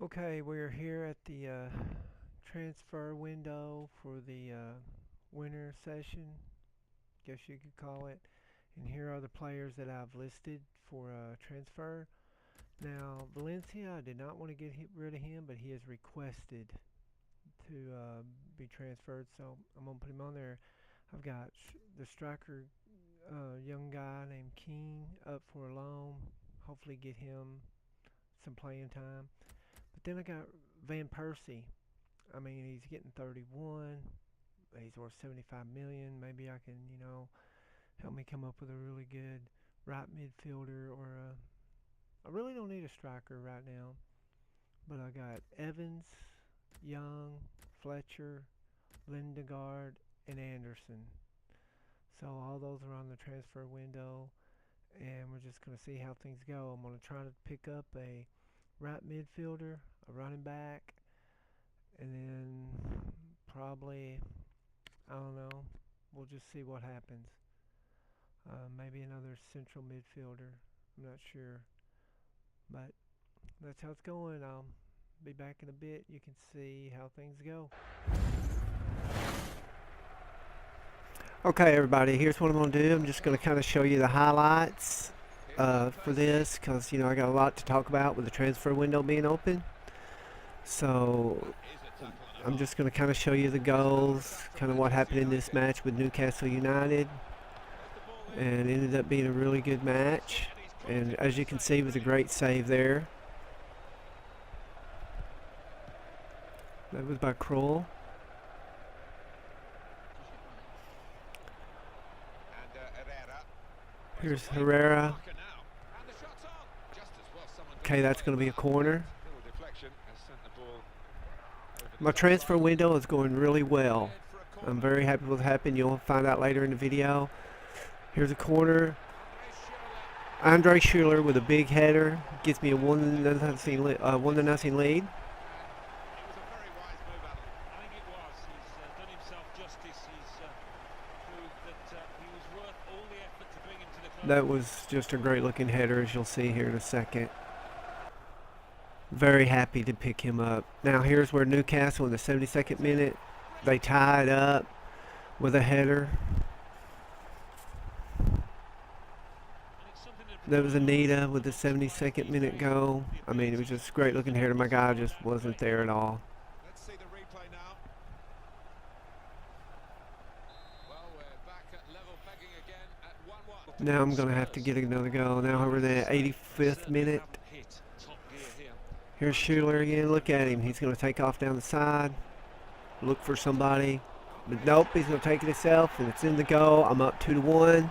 Okay, we're here at the transfer window for the winter session, guess you could call it. And here are the players that I've listed for transfer. Now, Valencia, I did not want to get rid of him, but he has requested to be transferred, so I'm going to put him on there. I've got the striker, young guy named King, up for a loan. Hopefully, get him some playing time. But then I got Van Persie. I mean, he's getting 31. He's worth 75 million. Maybe I can, help me come up with a really good right midfielder or I really don't need a striker right now. But I got Evans, Young, Fletcher, Lindegaard, and Anderson. So all those are on the transfer window, and we're just going to see how things go. I'm going to try to pick up a right midfielder, a running back, and then probably, I don't know, we'll just see what happens. Maybe another central midfielder. I'm not sure. But that's how it's going. I'll be back in a bit. You can see how things go. Okay, everybody, here's what I'm going to do. I'm just going to kind of show you the highlights for this because, I got a lot to talk about with the transfer window being open. So I'm just going to kind of show you the goals, kind of what happened in this match with Newcastle United. And it ended up being a really good match. And as you can see, it was a great save there. That was by Kroll. Here's Herrera. Okay, that's going to be a corner. My transfer window is going really well. I'm very happy with what happened. You'll find out later in the video. Here's a corner. Andre Schuler with a big header gives me a 1-0 lead. That was just a great looking header, as you'll see here in a second. Very happy to pick him up. Now here's where Newcastle in the 72nd minute, they tied up with a header. That was Anita with the 72nd minute goal. I mean, it was just a great looking header. My guy just wasn't there at all. Now I'm going to have to get another goal. Now we're in the 85th minute. Here's Schuler again. Look at him. He's going to take off down the side. Look for somebody. But nope, he's going to take it himself, and it's in the goal. I'm up 2-1.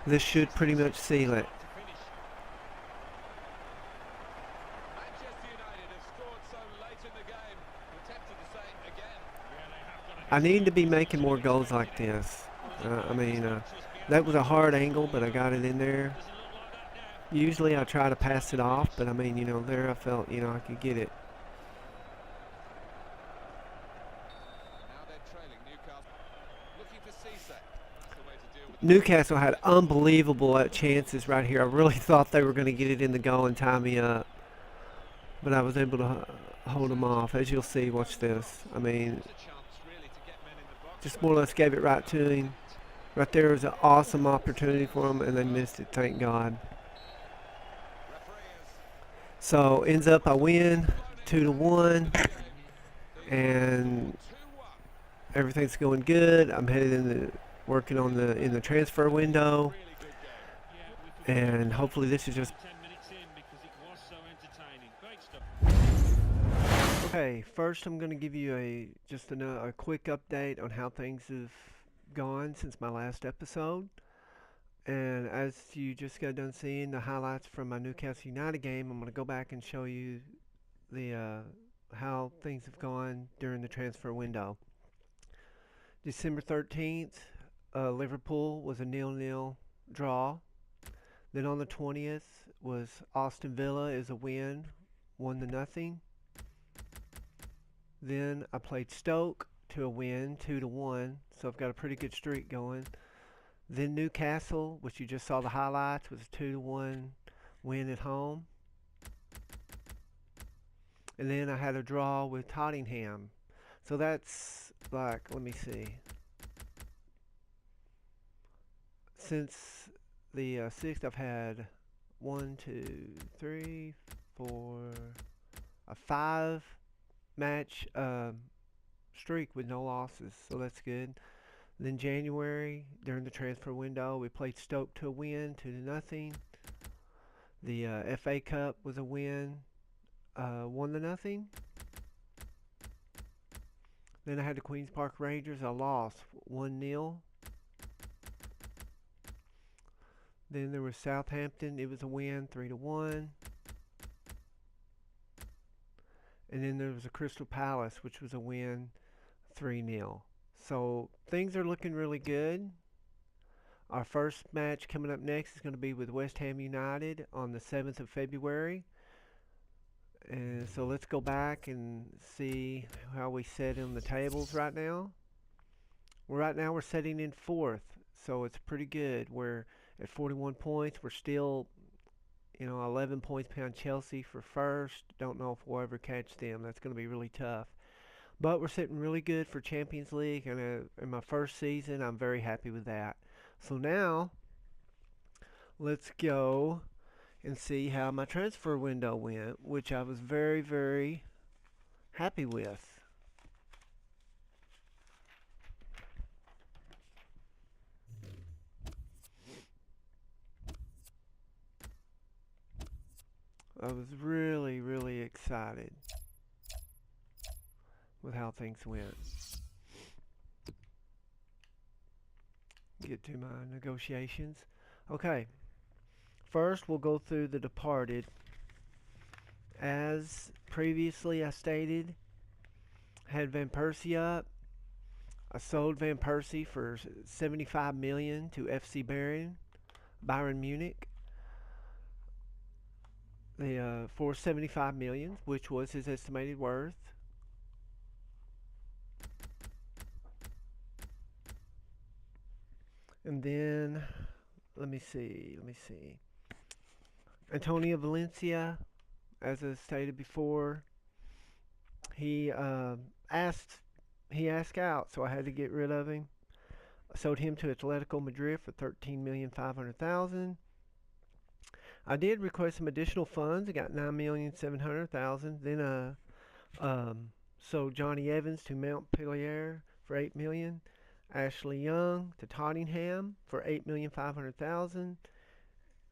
This should pretty much seal it. I need to be making more goals like this. That was a hard angle, but I got it in there. Usually I try to pass it off, but there I felt, I could get it. Newcastle had unbelievable chances right here. I really thought they were going to get it in the goal and tie me up, but I was able to hold them off. As you'll see, watch this. Just more or less gave it right to him. Right there was an awesome opportunity for him, and they missed it, thank God. So ends up I win 2-1, and everything's going good. I'm headed working on in the transfer window, and hopefully this is just. Okay, first I'm going to give you a quick update on how things have gone since my last episode. And as you just got done seeing the highlights from my Newcastle United game, I'm going to go back and show you the how things have gone during the transfer window. December 13th, Liverpool was a 0-0 draw. Then on the 20th was Aston Villa is a win, 1-0. Then I played Stoke to a win, 2-1. So I've got a pretty good streak going. Then Newcastle, which you just saw the highlights, was a 2-1 win at home. And then I had a draw with Tottenham. So that's like, let me see. Since the 6th, I've had 1, 2, 3, 4, a 5 match streak with no losses. So that's good. Then January, during the transfer window, we played Stoke to a win, 2-0. The FA Cup was a win, 1-0. Then I had the Queen's Park Rangers, a loss, 1-0. Then there was Southampton, it was a win, 3-1. And then there was a Crystal Palace, which was a win, 3-0. So things are looking really good. Our first match coming up next is going to be with West Ham United on the 7th of February. And so let's go back and see how we set in the tables right now. Right now we're sitting in 4th, so it's pretty good. We're at 41 points. We're still, 11 points behind Chelsea for first. Don't know if we'll ever catch them. That's going to be really tough. But we're sitting really good for Champions League, and in my first season, I'm very happy with that. So now, let's go and see how my transfer window went, which I was very, very happy with. I was really, really excited with how things went. Get to my negotiations. Okay, first we'll go through the departed. As previously I stated, I had Van Persie up. I sold Van Persie for $75 million to FC Bayern Munich. For $75 million, which was his estimated worth. And then, let me see. Antonio Valencia, as I stated before, he asked out, so I had to get rid of him. I sold him to Atletico Madrid for $13,500,000. I did request some additional funds. I got $9,700,000. Then sold Johnny Evans to Montpellier for $8 million. Ashley Young to Tottenham for $8,500,000.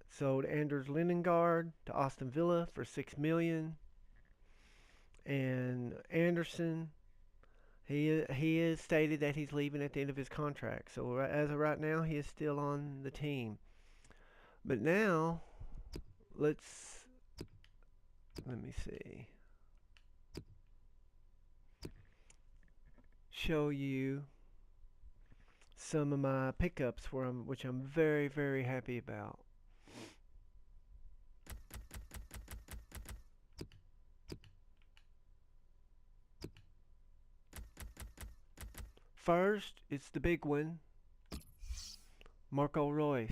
Sold Anders Lindegaard to Aston Villa for $6 million. And Anderson, he is stated that he's leaving at the end of his contract. So as of right now, he is still on the team. But now, let me see. Show you some of my pickups which I'm very, very happy about. First, it's the big one, Marco Reus.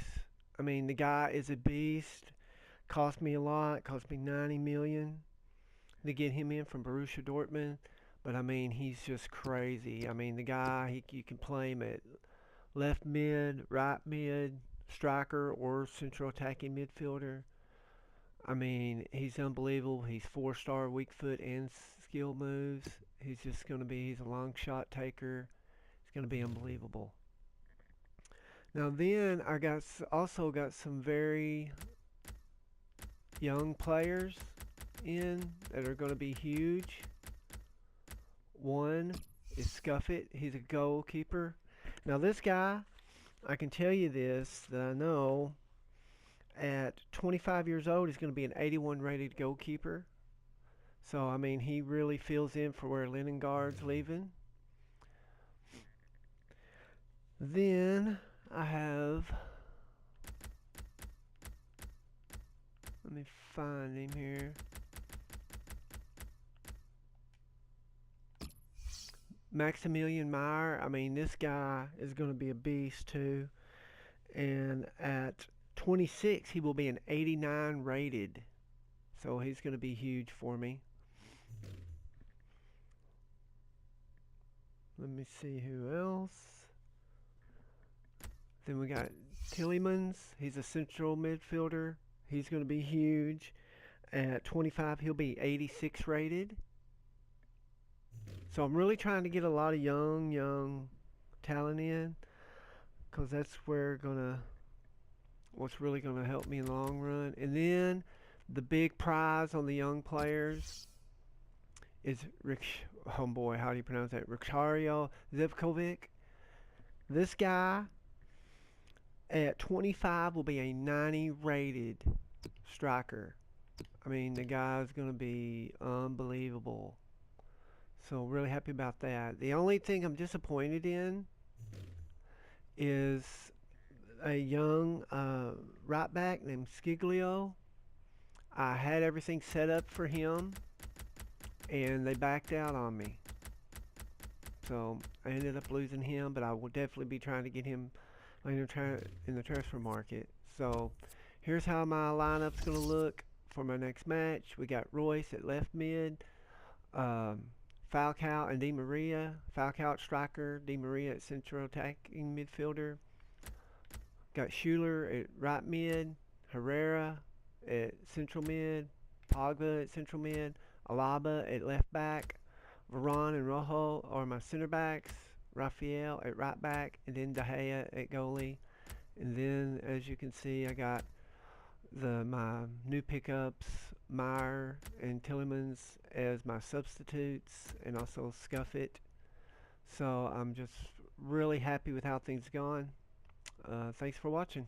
I mean, the guy is a beast. Cost me a lot. Cost me $90 million to get him in from Borussia Dortmund. But I mean, he's just crazy. I mean, the guy, you can play him at left mid, right mid, striker, or central attacking midfielder. I mean, he's unbelievable. He's 4-star weak foot and skill moves. He's a long shot taker. He's going to be unbelievable. Now then, I also got some very young players in that are going to be huge. One is Scuffit. He's a goalkeeper. Now this guy, I can tell you this, that I know, at 25 years old, he's going to be an 81 rated goalkeeper. So, I mean, he really fills in for where Lindegaard's leaving. Then I have, let me find him here. Maximilian Meyer. I mean, this guy is going to be a beast too. And at 26, he will be an 89 rated. So he's going to be huge for me. Let me see who else. Then we got Tillemans. He's a central midfielder. He's going to be huge. At 25, he'll be 86 rated. So I'm really trying to get a lot of young talent in, because that's what's really gonna help me in the long run. And then the big prize on the young players is oh boy, how do you pronounce that? Rikario Zivkovic. This guy at 25 will be a 90 rated striker. I mean, the guy's gonna be unbelievable. So really happy about that. The only thing I'm disappointed in is a young right back named Skiglio. I had everything set up for him, and they backed out on me. So I ended up losing him, but I will definitely be trying to get him in the transfer market. So here's how my lineup's going to look for my next match. We got Royce at left mid, Falcao and Di Maria. Falcao at striker, Di Maria at central attacking midfielder. Got Schuler at right mid, Herrera at central mid, Pogba at central mid, Alaba at left back, Varane and Rojo are my center backs, Rafael at right back, and then De Gea at goalie. And then, as you can see, I got my new pickups, Meyer and Tillemans as my substitutes, and also Scuffit. So I'm just really happy with how things gone. Thanks for watching.